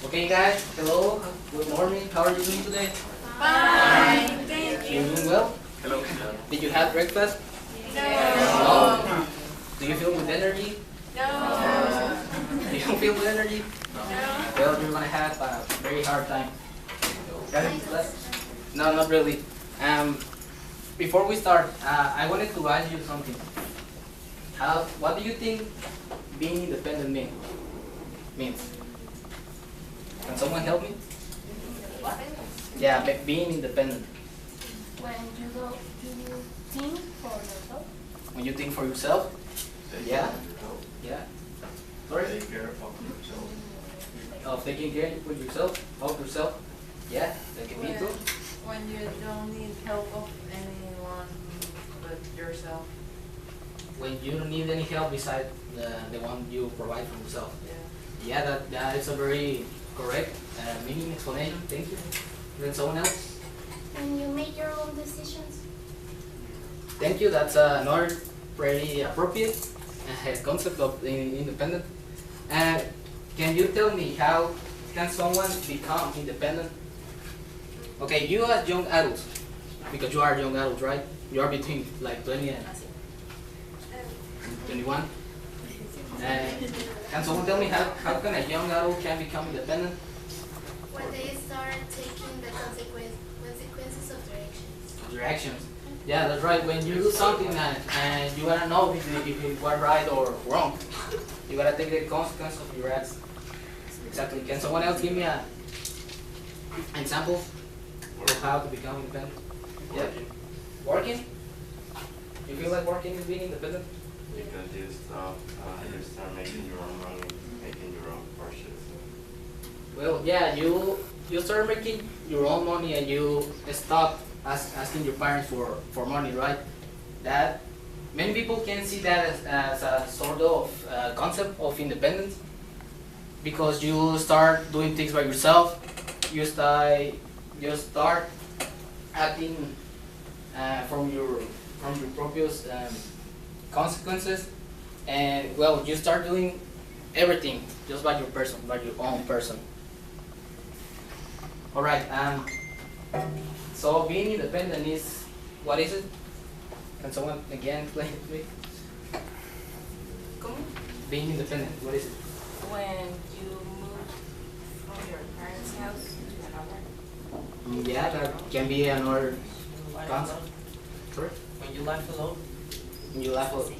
Okay guys, hello, good morning, how are you doing today? Fine, thank You you. doing well? Hello. Did you have breakfast? No. No. Do you feel with energy? No. Do you feel with energy? No. Well, you're gonna have a very hard time. No, not really. Before we start, I wanted to ask you something. What do you think being independent means? Can someone help me? Yeah, being independent. When you think for yourself. When you think for yourself? Yeah. Yeah. Sorry? Take care of yourself. Of taking care of yourself, yeah, that can be too. When you don't need help of anyone but yourself. When you don't need any help besides the one you provide for yourself. Yeah. Yeah, that is a very correct meaning explanation. Thank you. Then someone else? When you make your own decisions. Thank you. That's another pretty appropriate concept of independent. And can you tell me how can someone become independent? Okay, you as young adults, because you are young adults, right? You are between like 20 and 21. Can someone tell me how can a young adult can become independent? When they start taking the consequences of their actions. Your actions. Yeah, that's right. When you do something and you gotta know if it was right or wrong, you gotta take the consequence of your acts. Exactly. Can someone else give me an example of how to become independent? Yeah. Working? You feel like working is being independent? Because you start making your own money, making your own purchases. Well, yeah, you start making your own money and you stop asking your parents for money, right? That many people can see that as a sort of concept of independence because you start doing things by yourself. You start acting from your previous consequences, and well, you start doing everything just by your own person. All right. So being independent is, what is it? Can someone again explain it to me? Being independent, what is it? When you move from your parents' house to another. Yeah, that can be another concept. Sorry? When you live alone,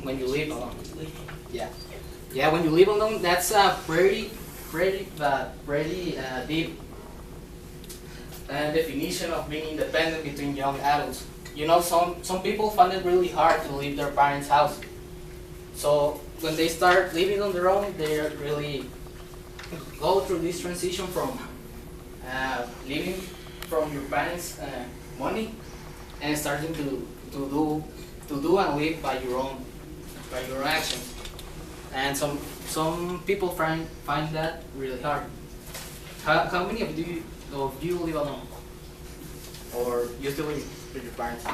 When you live alone. Yeah. Yeah, when you live alone, that's a pretty deep definition of being independent between young adults. You know, some people find it really hard to leave their parents' house. So when they start living on their own, they really go through this transition from living from your parents' money and starting to do and live by your own actions. And some people find that really hard. How many of you live alone, or you still live with your parents? I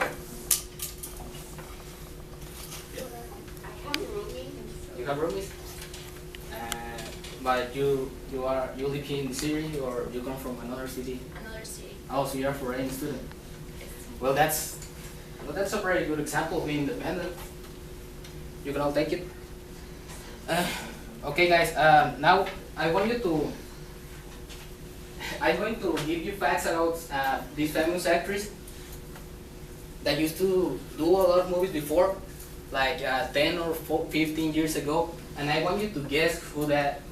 have a roommate. You have roommates, but you live here in the city, or you come from another city? Another city. Oh, so you're a foreign student. Well, that's a very good example of being independent. You can all take it. Okay, guys. Now I'm going to give you facts about this famous actress that used to do a lot of movies before, like 10 or 15 years ago, and I want you to guess who that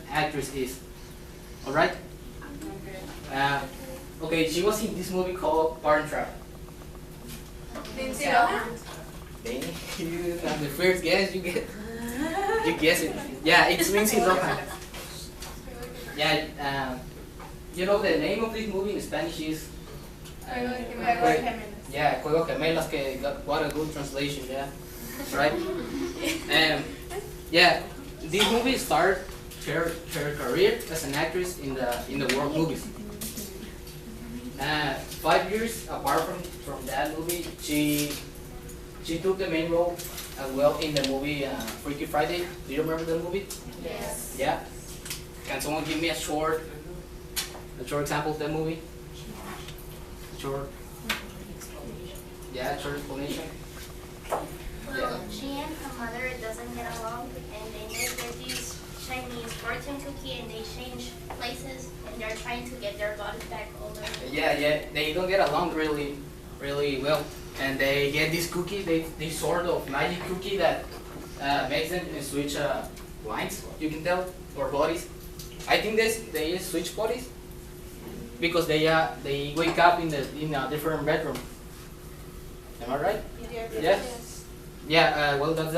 actress is. All right? Okay, she was in this movie called Parent Trap. Lindsay Lohan? And the first guess you guess it. Yeah, it's Lindsay Lohan. Yeah, you know the name of this movie in Spanish is yeah, Juego Gemelas, what a good translation, yeah. Right? Yeah, this movie started her career as an actress in the world movies. 5 years apart from that movie, she took the main role as well in the movie Freaky Friday. Do you remember the movie? Yes. Yeah. Can someone give me a short example of that movie? Short. Yeah, short explanation. Well, she and her mother doesn't get along, and then they get these Chinese fortune cookie, and they change places, and they're trying to get their bodies back older. Yeah, they don't get along really well, and they get this cookie, this sort of magic cookie that makes them switch lines, you can tell, or bodies. I think they switch bodies because they wake up in a different bedroom. Am I right? Yes. Yeah. Well, that's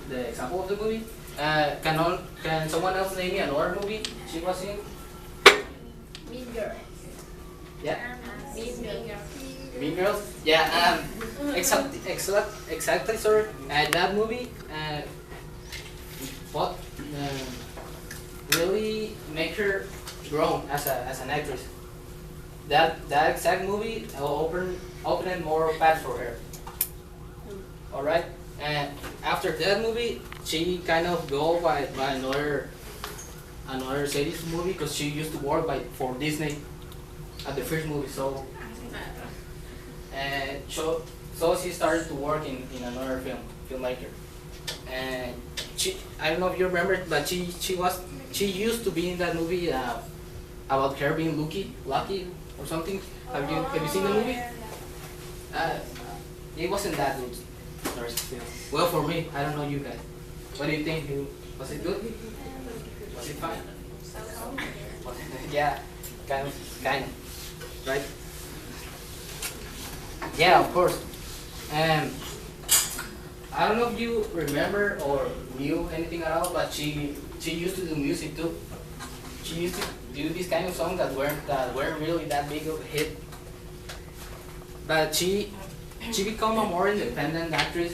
the example of the movie. Can someone else name me another movie she was in? Mean Girl. Yeah. Mean Girl. Mean Girls. Yeah. Exactly. Sorry. That movie. What really make her grown as an actress. That exact movie opened more paths for her. All right. And after that movie, she kind of go by another series movie because she used to work for Disney at the first movie. So she started to work in another filmmaker. And I don't know if you remember, but she used to be in that movie about her being lucky or something. Have you seen the movie? It wasn't that good. Well, for me, I don't know you guys. What do you think? Was it good? Was it fine? Yeah, kind of, right? Yeah, of course. I don't know if you remember or knew anything at all, but she used to do music too. She used to do these kind of songs that weren't really that big of a hit. But she became a more independent actress.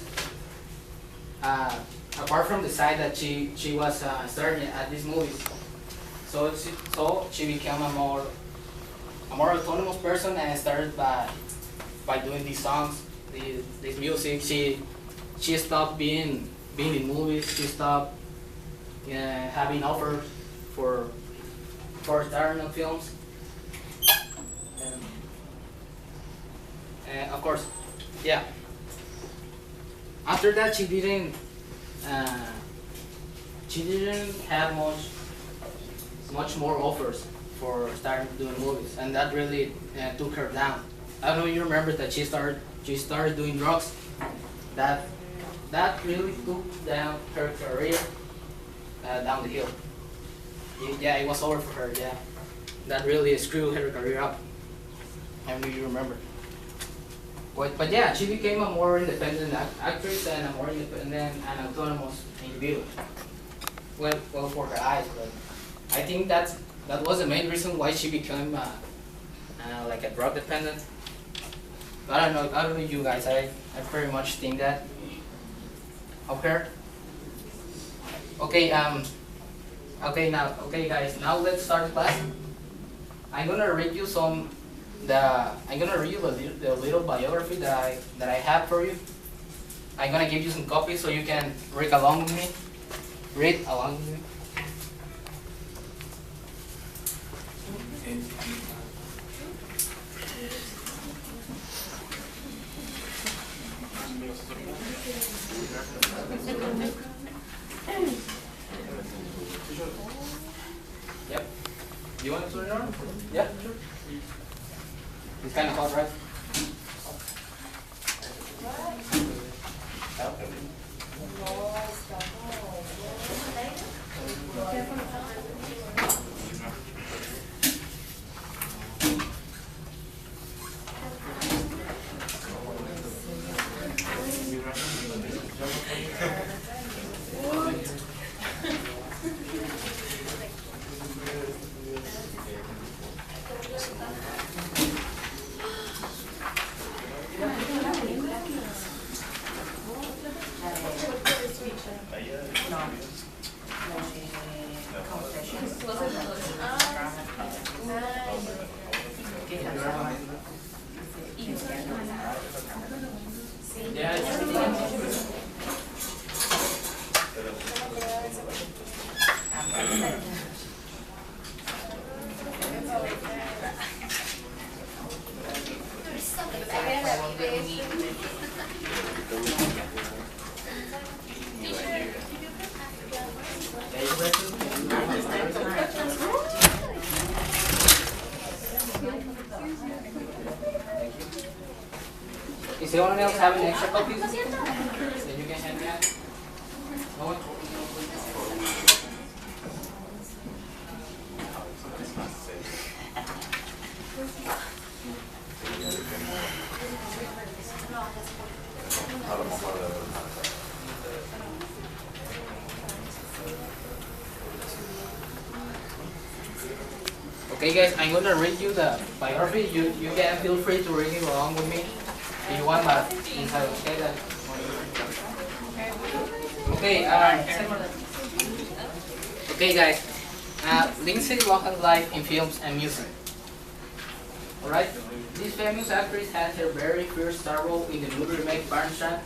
Apart from the side that she was starring at these movies, so she became a more autonomous person and started by doing these songs, this music. She stopped being in movies. She stopped having offers for starring in films. Of course, yeah. After that, she didn't have much more offers for starting doing movies, and that really took her down. I don't know if you remember that she started doing drugs. That really took down her career down the hill. Yeah, it was over for her. Yeah, that really screwed her career up. I don't know if you remember. But yeah, she became a more independent actress and a more independent and autonomous individual. Well, for her eyes, but I think that was the main reason why she became like a drug dependent. But I don't know you guys. I pretty much think that of her. Okay. Okay, guys. Now let's start class. I'm gonna read you the little biography that I have for you. I'm gonna give you some copies so you can read along with me. Yep. You want to turn it on? Yeah, sure. It's kind of hot, right? Is anyone else having extra copies? Then you can hand me out. No one? Okay guys, I'm gonna read you the biography. You can feel free to read it along with me if you want, but inside okay that. Okay, okay guys. Lindsay Lohan's life in films and music. Alright? This famous actress had her very first star role in the movie remake Parents Trap,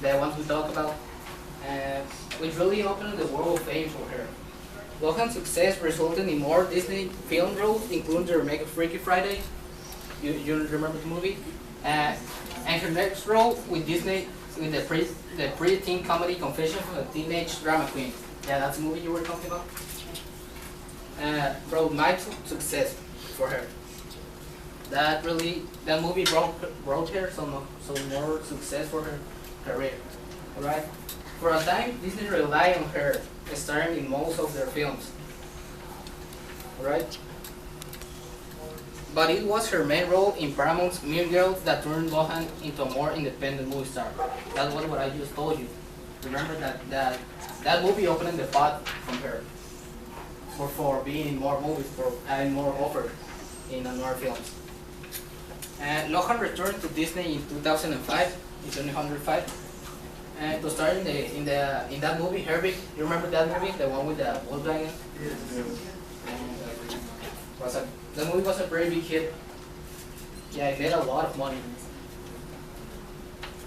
the one we talked about, which really opened the world of fame for her. Lohan's success resulted in more Disney film roles, including the remake of Freaky Friday. You remember the movie? And her next role with Disney with the pre-teen comedy Confession from a Teenage Drama Queen. Yeah, that's the movie you were talking about. Brought my success for her. That movie brought her some more success for her career. Alright? For a time, Disney relied on her, starring in most of their films. Alright? But it was her main role in Paramount's Mean Girls that turned Lohan into a more independent movie star. That's what I just told you. Remember that movie opened the path from her for being in more movies, for having more offers in more films. And Lohan returned to Disney in 2005, to star in that movie Herbie. You remember that movie, the one with the Volkswagen? The movie was a very big hit. Yeah, it made a lot of money.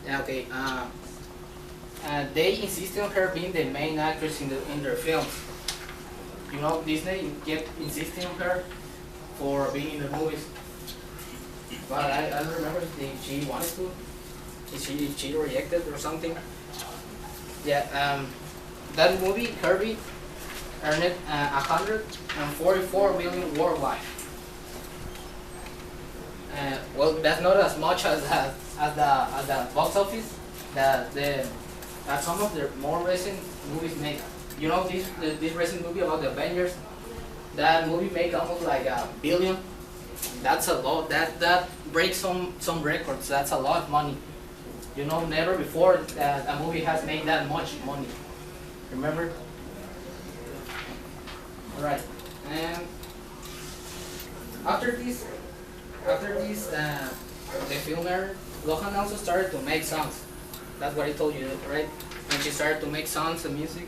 Yeah, okay. They insisted on her being the main actress in their films. You know, Disney kept insisting on her for being in the movies. But I don't remember if she wanted to. If she rejected or something. Yeah, that movie, Herbie, earned 144 million worldwide. Well, that's not as much as the box office that some of the more recent movies made. You know this recent movie about the Avengers. That movie made almost like $1 billion. That's a lot. That breaks some records. That's a lot of money. You know, never before that a movie has made that much money. Remember? Alright. And after this, the filmer, Lohan also started to make songs. That's what I told you, right? When she started to make songs and music.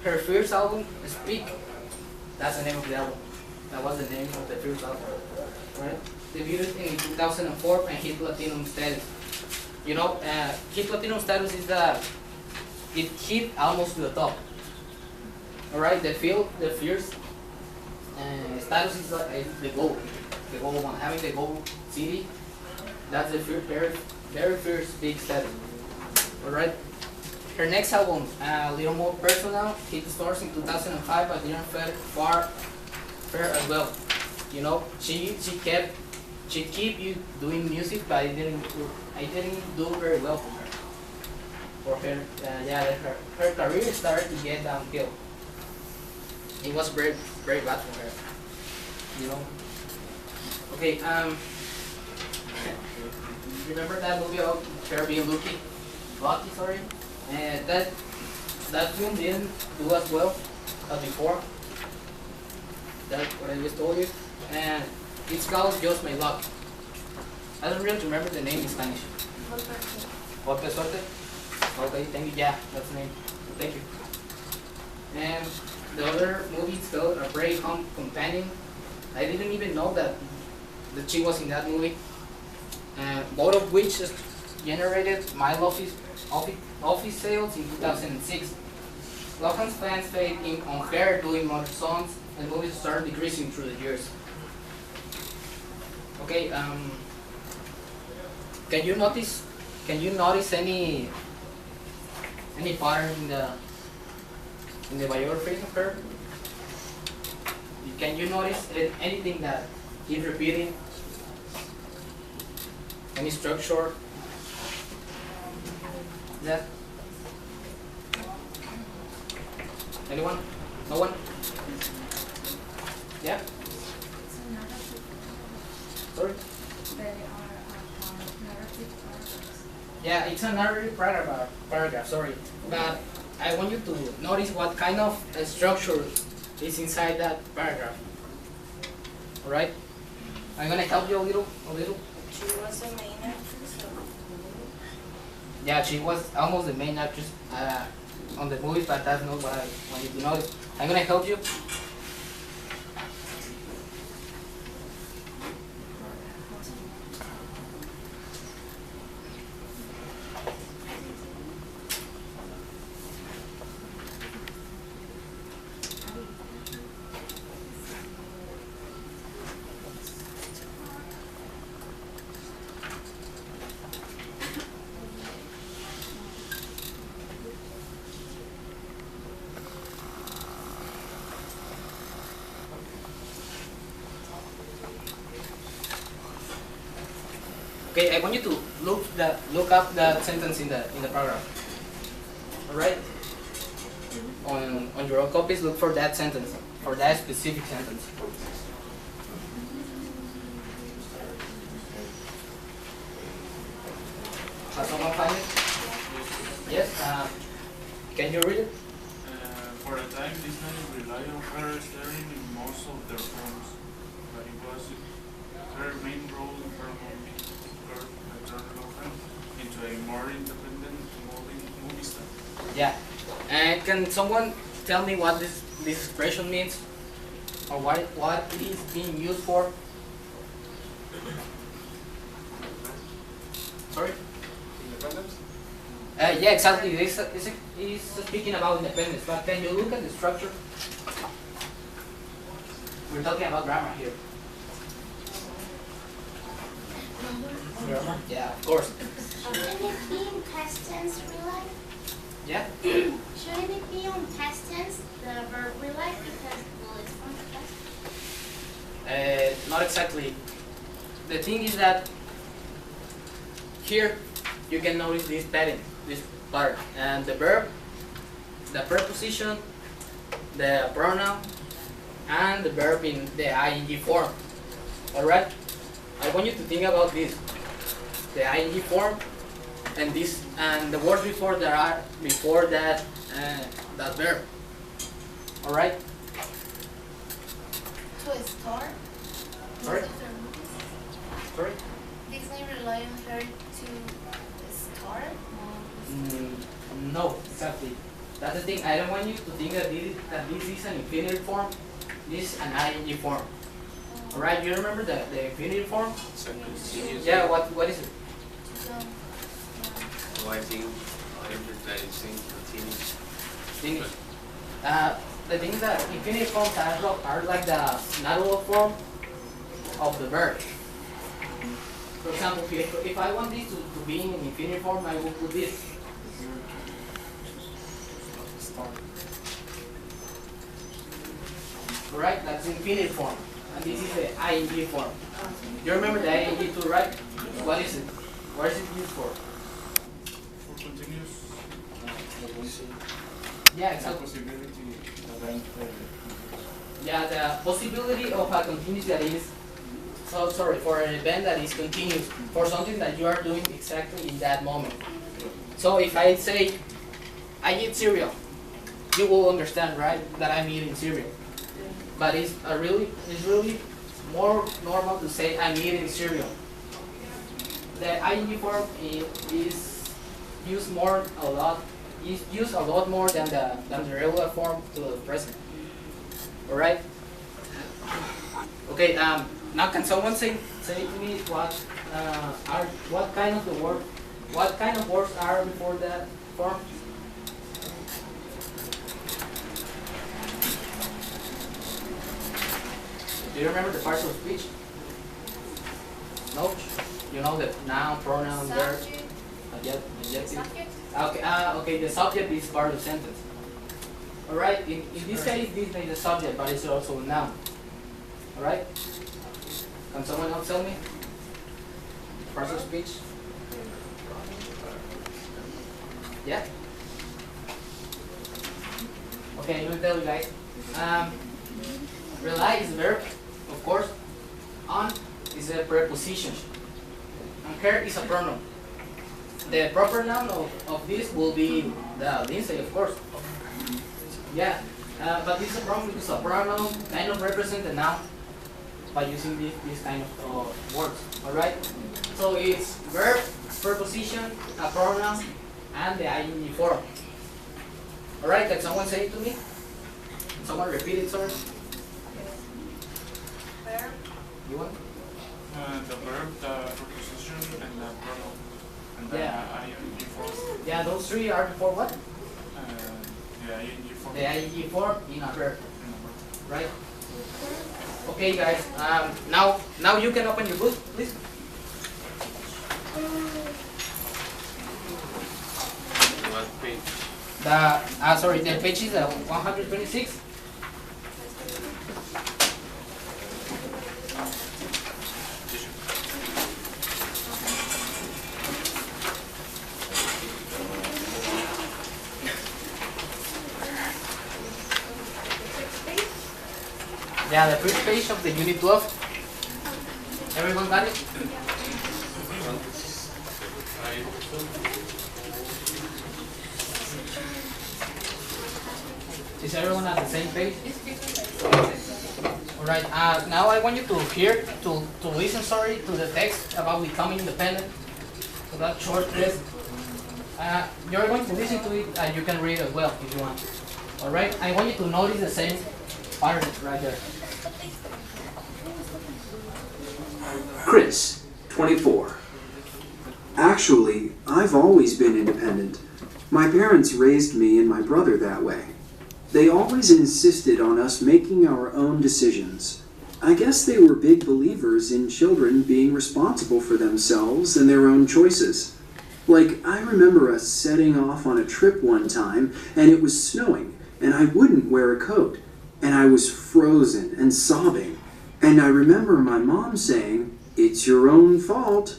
Her first album, Speak, that's the name of the album. That was the name of the first album, right? Debuted in 2004 and hit platinum status. You know, hit platinum status is it hit almost to the top. Alright, the first status is the gold one. Having the gold CD, that's the very first big status. Alright. Her next album, a little more personal, hit the stores in 2005, but didn't fare as well. You know, she keep you doing music, but I didn't do very well for her. Her career started to get downhill. It was very bad for her. You know. Okay. Remember that movie of her being Lucky, sorry. And that film didn't do as well as before. That's what I just told you. And it's called Just My Luck. I don't really remember the name in Spanish. Golpe Suerte? Okay, thank you. Yeah, that's the name. Thank you. And the other movie is called A Brave Home Companion. I didn't even know that she was in that movie. Both of which generated my office sales in 2006. Lohan's fans fade in on her doing more songs, and movies start decreasing through the years. Okay, can you notice any pattern in the biography of her? Can you notice anything that is repeating? Any structure? Yeah. Anyone? No one? Yeah? Sorry? Yeah, it's a narrative paragraph, sorry. But I want you to notice what kind of structure is inside that paragraph. Alright? I'm gonna help you a little. She was the main actress of the movie. Yeah, she was almost the main actress on the movie, but that's not what I want you to notice. I'm gonna help you. Okay, I want you to look up that sentence in the paragraph. All right. On your own copies, look for that sentence, for that specific sentence. Has someone find it? Yes. Can you read it? For a time, Disney relied on her starring in most of their films, but it was her main role in her movie turned Lohan into a more independent movie star. Yeah. And can someone tell me what this expression means, or what it is being used for? Sorry. Independence? Yeah, exactly. This is speaking about independence, but can you look at the structure? We're talking about grammar here. Grammar? Yeah, of course. Shouldn't it be in past tense real life? Yeah? Shouldn't it be on past tense, the verb real life, because well, it's from the past? Not exactly. The thing is that here you can notice this pattern, and the verb, the preposition, the pronoun, and the verb in the ing form. All right. I want you to think about this: the ing form, and the words before that verb. All right. To a star? Sorry? Most of their movies? Sorry. Disney rely on her to star? No, exactly. That's the thing. I don't want you to think that this is an infinitive form. This is an ing form. All right. You remember the infinitive form? Yeah. What is it? Oh, I think that it's in continuous. Finish. The thing is that infinitive forms are like the natural form of the verb. For example, if I want this to be in infinitive form, I will put this. Alright, that's infinitive form. And this is the ing form. You remember the ing too, right? What is it? What is it used for? For continuous Yeah, exactly. possibility event. Yeah, the possibility of a continuous that is, for an event that is continuous, for something that you are doing exactly in that moment. So if I say, I eat cereal, you will understand, right, that I'm eating cereal. But it's really more normal to say I'm eating cereal. The ing form is used a lot more than the regular form to the present. All right. Okay. Now can someone say to me what kind of words are before that form? Do you remember the parts of speech? No? You know the noun, pronoun, verb, Subject. adjective. Subject. Okay, the subject is part of the sentence. Alright, in this case, this is the subject, but it's also a noun. Alright? Can someone else tell me? Parts of speech? Yeah? Okay, let me tell you guys. Rely is a verb, of course. On is a preposition. And care is a pronoun. The proper noun of this will be the Lindsay, of course. Yeah, but this is a problem because a pronoun kind of represents the noun by using this kind of words. Alright? So it's verb, preposition, a pronoun, and the ing form. Alright, can someone say it to me? Someone repeat it, sorry? Verb, You want? The verb, the preposition, and the pronoun. And the Yeah. ing form. Yeah, those three are before what? The ing form. The ing form in a verb, In the verb. right? Okay, guys. Now you can open your book, please. What page? The page is 126. Yeah, the first page of the unit 12. Everyone got it? Is everyone at the same page? Alright, now I want you to hear, to listen, to the text about becoming independent. So that short test. You're going to listen to it and you can read as well if you want. Alright, I want you to notice the same pattern right there. Chris, 24. Actually, I've always been independent. My parents raised me and my brother that way. They always insisted on us making our own decisions. I guess they were big believers in children being responsible for themselves and their own choices. Like, I remember us setting off on a trip one time, and it was snowing, and I wouldn't wear a coat, and I was frozen and sobbing. And I remember my mom saying, "It's your own fault."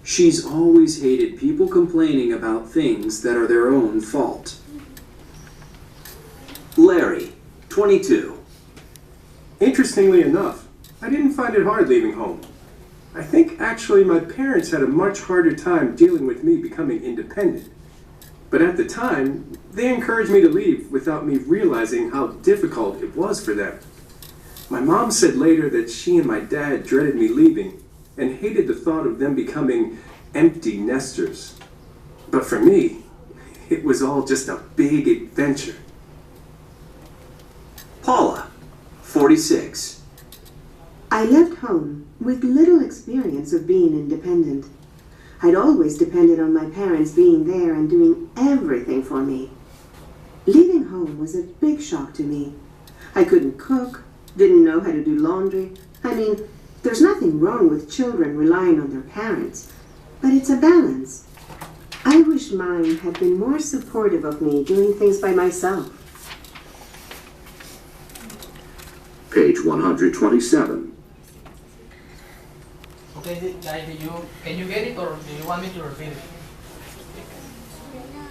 She's always hated people complaining about things that are their own fault. Larry, 22. Interestingly enough, I didn't find it hard leaving home. I think actually my parents had a much harder time dealing with me becoming independent. But at the time, they encouraged me to leave without me realizing how difficult it was for them. My mom said later that she and my dad dreaded me leaving and hated the thought of them becoming empty nesters. But for me, it was all just a big adventure. Paula, 46. I left home with little experience of being independent. I'd always depended on my parents being there and doing everything for me. Leaving home was a big shock to me. I couldn't cook, didn't know how to do laundry. I mean, there's nothing wrong with children relying on their parents, but it's a balance. I wish mine had been more supportive of me doing things by myself. Page 127. Okay, guys, can you get it or do you want me to repeat it?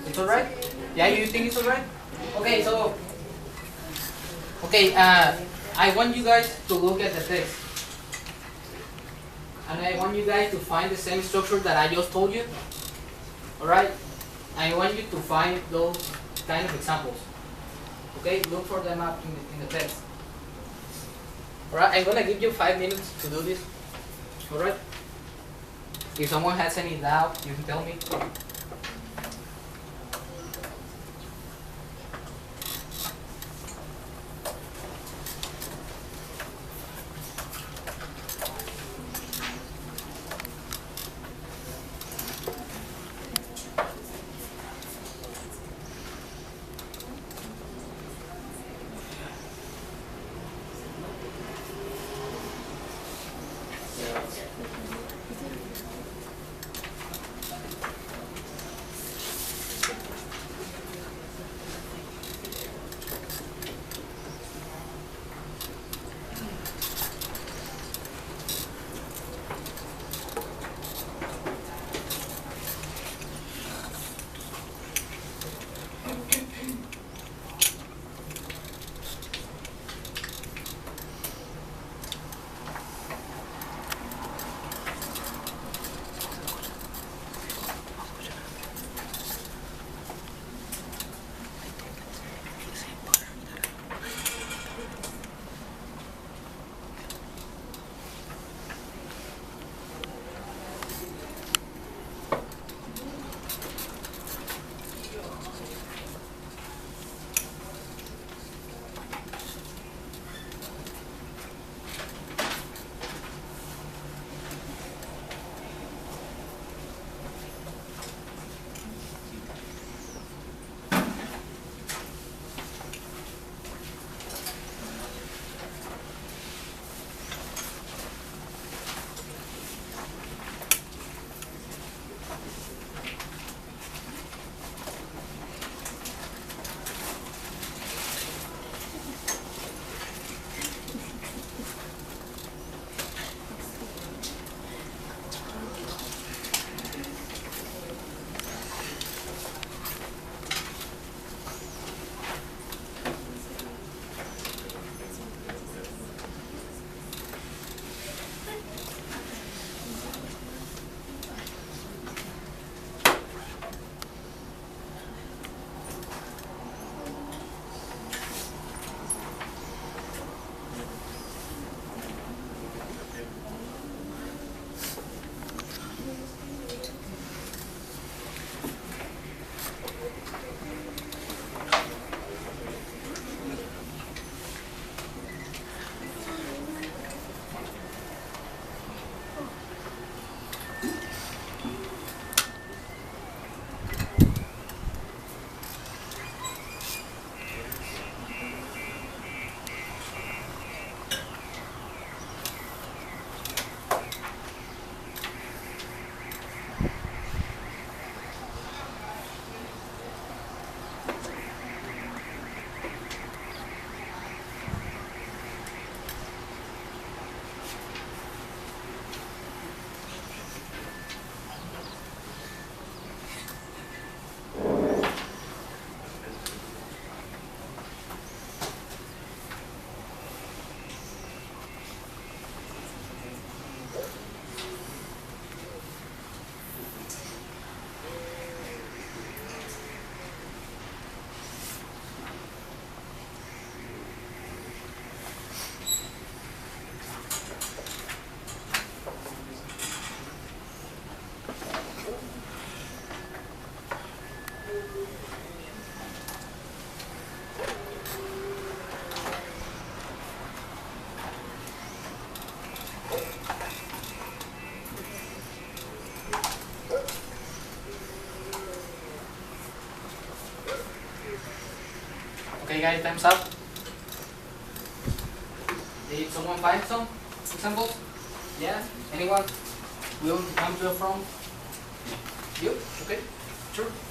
It's alright? Yeah, you think it's alright? Okay, so, I want you guys to look at the text. And I want you guys to find the same structure that I just told you. Alright? I want you to find those kind of examples. Okay, look for them up in the text. Alright, I'm gonna give you 5 minutes to do this. Alright? If someone has any doubt, you can tell me. Okay guys, time's up. Did someone find some examples? Yeah? Anyone? Will come to the front? You? Okay? Sure.